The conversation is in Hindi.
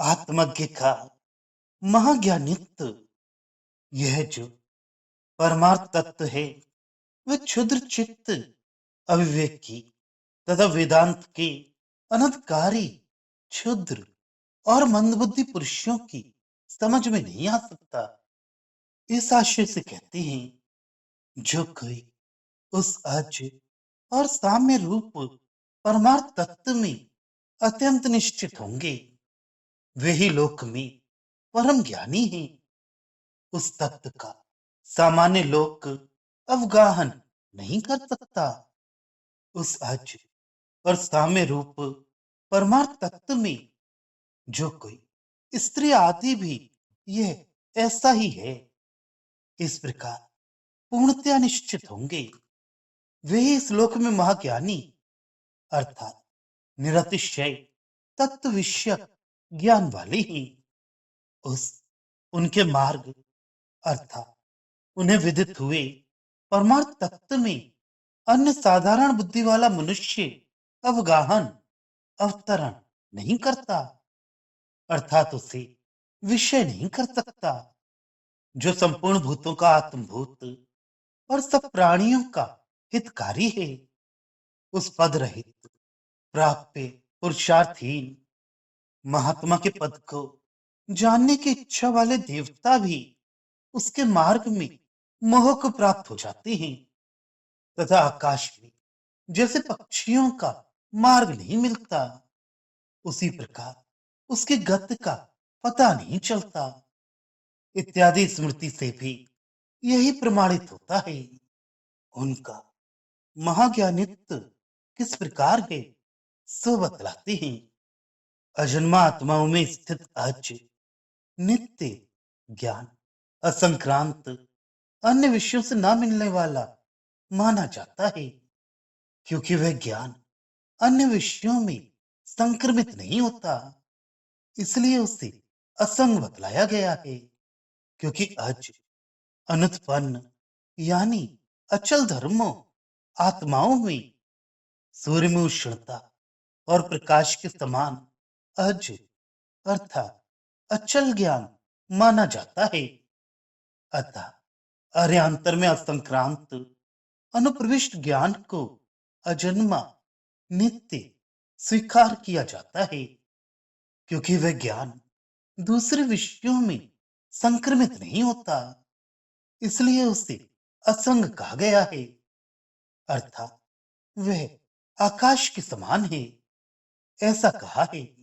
आत्मज्ञ का महाज्ञानित्व, यह जो परमार्थ तत्व है वह क्षुद्र चित्त अविवेकी तथा वेदांत के अनधिकारी क्षुद्र और मंदबुद्धि पुरुषों की समझ में नहीं आ सकता। इस आशय से कहते हैं, जो कोई उस अज और साम्य रूप परमार्थ तत्व में अत्यंत निश्चित होंगे, वे ही लोक में परम ज्ञानी हैं। उस तत्व का सामान्य लोक अवगाहन नहीं कर सकता। उस अज और साम्य रूप परमार्थ तत्व में जो कोई स्त्री आदि भी यह ऐसा ही है, इस प्रकार पूर्णतया निश्चित होंगे, वे ही इस लोक में महाज्ञानी अर्थात निरतिशय तत्व विषयक ज्ञान वाले ही। उस उनके मार्ग अर्थात उन्हें विदित हुए परमार्थ तत्व में अन्य साधारण बुद्धि वाला मनुष्य अवगाहन अवतरण नहीं करता, अर्थात उसे विषय नहीं कर सकता। जो संपूर्ण भूतों का आत्मभूत और सब प्राणियों का हितकारी है, उस पद रहित प्राप्य पुरुषार्थहीन महात्मा के पद को जानने की इच्छा वाले देवता भी उसके मार्ग में मोह को प्राप्त हो जाते हैं, तथा आकाश में जैसे पक्षियों का मार्ग नहीं मिलता, उसी प्रकार उसके गति का पता नहीं चलता। इत्यादि स्मृति से भी यही प्रमाणित होता है। उनका महाज्ञानित्व किस प्रकार है, सो बतलाते हैं। अजन्मा आत्माओं में स्थित अज नित्य ज्ञान असंक्रांत अन्य विषयों से न मिलने वाला माना जाता है, क्योंकि वह ज्ञान अन्य विषयों में संक्रमित नहीं होता, इसलिए उसे असंग बतलाया गया है। क्योंकि अज अनुत्पन्न यानी अचल धर्मों आत्माओं में सूर्य में उष्णता और प्रकाश के समान अज अर्थात अचल ज्ञान माना जाता है। अतः अर्यांतर में असंक्रांत अनुप्रविष्ट ज्ञान को अजन्मा नित्य स्वीकार किया जाता है, क्योंकि वह ज्ञान दूसरे विषयों में संक्रमित नहीं होता, इसलिए उसे असंग कहा गया है। अर्थात वह आकाश के समान है, ऐसा कहा है।